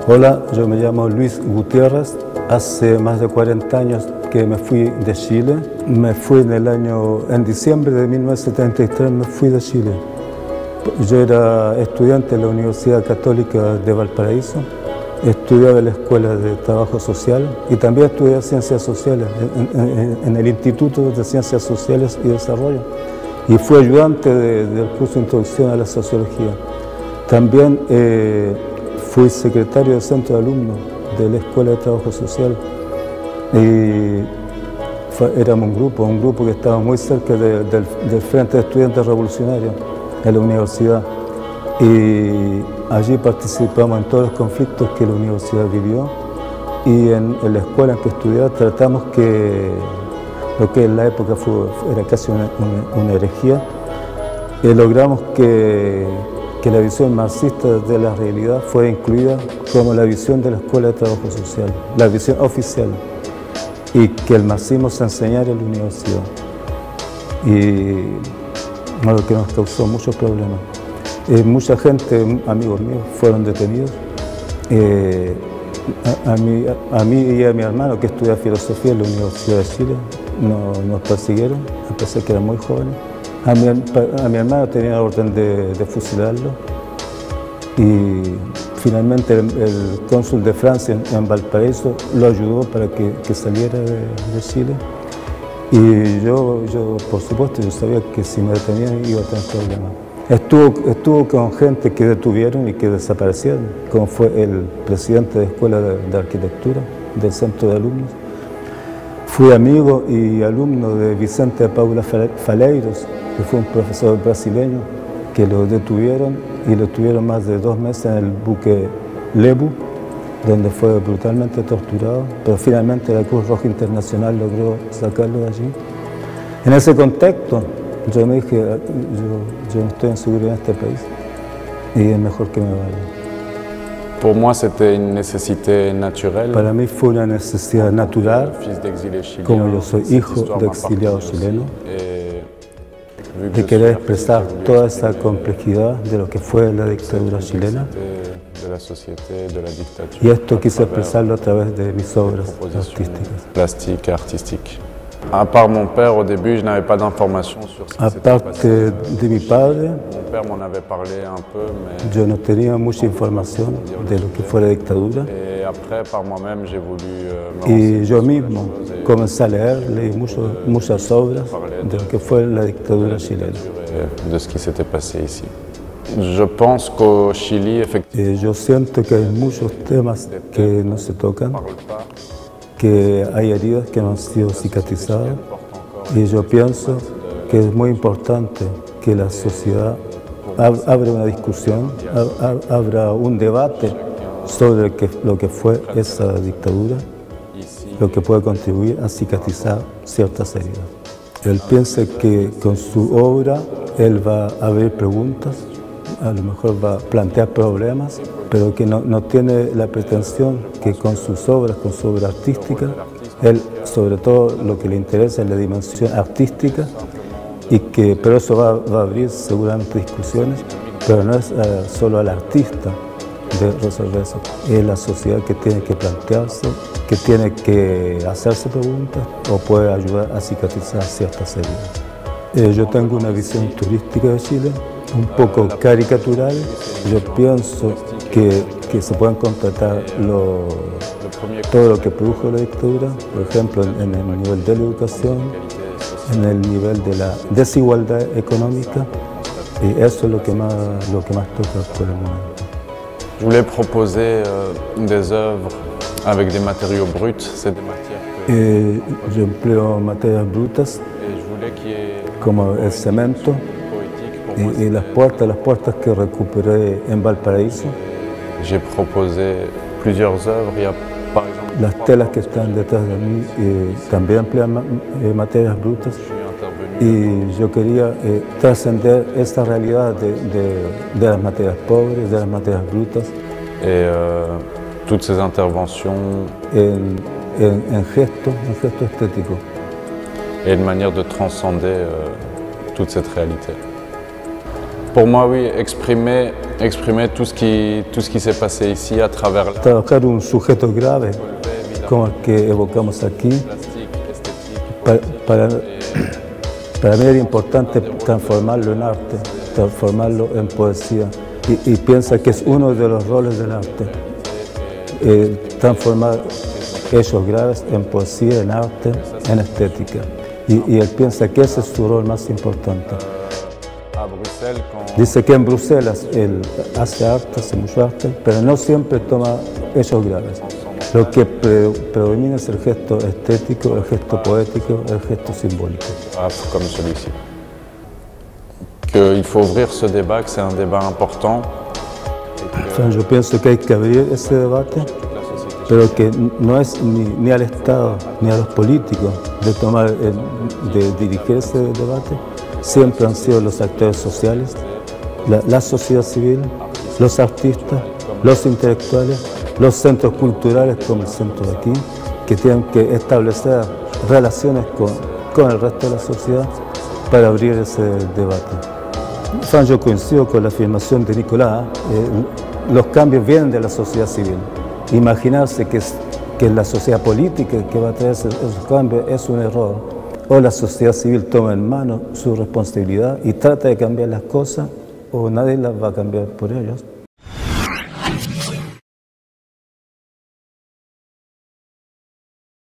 Hola, yo me llamo Luis Gutiérrez. Hace más de 40 años que me fui de Chile. Me fui en diciembre de 1973 me fui de Chile. Yo era estudiante de la Universidad Católica de Valparaíso. Estudiaba en la Escuela de Trabajo Social y también estudié Ciencias Sociales en el Instituto de Ciencias Sociales y Desarrollo. Y fui ayudante del curso de Introducción a la Sociología. También fui secretario del Centro de Alumnos de la Escuela de Trabajo Social. Y éramos un grupo que estaba muy cerca del Frente de Estudiantes Revolucionarios en la universidad. Y allí participamos en todos los conflictos que la universidad vivió. Y en la escuela en que estudiaba tratamos que lo que en la época era casi una herejía, logramos que la visión marxista de la realidad fuera incluida como la visión de la Escuela de Trabajo Social, la visión oficial, y que el marxismo se enseñara en la universidad. Y algo que nos causó muchos problemas. Mucha gente, amigos míos, fueron detenidos. A mí y a mi hermano, que estudia filosofía en la Universidad de Chile, nos persiguieron, a pesar que eran muy jóvenes. A mi hermano tenía la orden de fusilarlo y finalmente el cónsul de Francia en Valparaíso lo ayudó para que saliera de Chile. Y yo, por supuesto, yo sabía que si me detenían iba a tener problemas. Estuvo con gente que detuvieron y que desaparecieron, como fue el presidente de Escuela de Arquitectura del Centro de Alumnos. Fui amigo y alumno de Vicente de Paula Faleiros, que fue un profesor brasileño, que lo detuvieron y lo tuvieron más de 2 meses en el buque Lebu, donde fue brutalmente torturado, pero finalmente la Cruz Roja Internacional logró sacarlo de allí. En ese contexto, yo me dije, yo no estoy inseguro en este país y es mejor que me vaya. Pour moi, c'était une nécessité naturelle. Para mí fue una necesidad natural, como yo soy hijo de exiliados chilenos, de querer expresar toda esa complejidad de lo que fue la dictadura chilena. Y esto quise expresarlo a través de mis obras artísticas. Plastique, artistique. À part mon père, au début, je n'avais pas d'informations sur ce qui s'était Aparte passé. de mi padre, Mon père m'en avait parlé un peu, mais... yo no tenía mucha información de lo que fue la dictadura. Et après, par moi-même, j'ai voulu me Y renseigner yo sur mismo les choses et comencé a leer, leí muchas obras de lo que fue la dictadura chilena. de ce qui s'était passé ici. Je pense qu'au Chili, effectivement, Yo siento que hay muchos temas que no se tocan, que hay heridas que no han sido cicatrizadas, y yo pienso que es muy importante que la sociedad abra una discusión, abra un debate sobre lo que fue esa dictadura, lo que puede contribuir a cicatrizar ciertas heridas. Él piensa que con su obra él va a abrir preguntas, a lo mejor va a plantear problemas, pero que no tiene la pretensión que con sus obras, con su obra artística, él sobre todo lo que le interesa es la dimensión artística, pero eso va a abrir seguramente discusiones, pero no es solo al artista de resolver eso, es la sociedad que tiene que plantearse, que tiene que hacerse preguntas o puede ayudar a cicatrizar ciertas heridas. Yo tengo una visión turística de Chile, un poco caricatural. Yo pienso que se pueden contratar todo lo que produjo la dictadura, por ejemplo, en el nivel de la educación, en el nivel de la desigualdad económica, y eso es lo que más toca por el momento. je voulais proposer des œuvres avec des matériaux bruts. C'est des matières que... Yo empleo materias brutas Et je voulais qu'il y ait como el cemento poétique pour moi. y las puertas que recuperé en Valparaíso, J'ai proposé plusieurs œuvres. Il y a par exemple las telas que están detrás de mí también emplean materias brutas. je suis intervenu Y yo quería trascender esta realidad de las materias pobres, de las materias brutas, et toutes ces interventions en gesto estético. et une manière de transcender toute cette réalité. Pour moi, oui, exprimer tout ce qui s'est passé ici à travers la Trabajar un sujeto grave, como el que evocamos aquí, para mí era importante transformarlo en arte, transformarlo en poesía. Y piensa que es uno de los roles del arte, transformar hechos graves en poesía, en arte, en estética. Y él piensa que ese es su rol más importante. Dice que en Bruselas él hace arte, hace mucho arte, pero no siempre toma hechos graves. Lo que predomina es el gesto estético, el gesto poético, el gesto simbólico. Comme celui-ci. Qu'il faut ouvrir ce débat, que c'est un débat important. Enfin, yo pienso que hay que abrir ese debate, pero que no es ni al Estado ni a los políticos de dirigir ese debate. Siempre han sido los actores sociales, la sociedad civil, los artistas, los intelectuales, los centros culturales como el centro de aquí, que tienen que establecer relaciones con el resto de la sociedad para abrir ese debate. Enfin, yo coincido con la afirmación de Nicolás, los cambios vienen de la sociedad civil. Imaginarse que la sociedad política que va a traer esos cambios es un error. O la sociedad civil toma en mano su responsabilidad y trata de cambiar las cosas, o nadie las va a cambiar por ellos.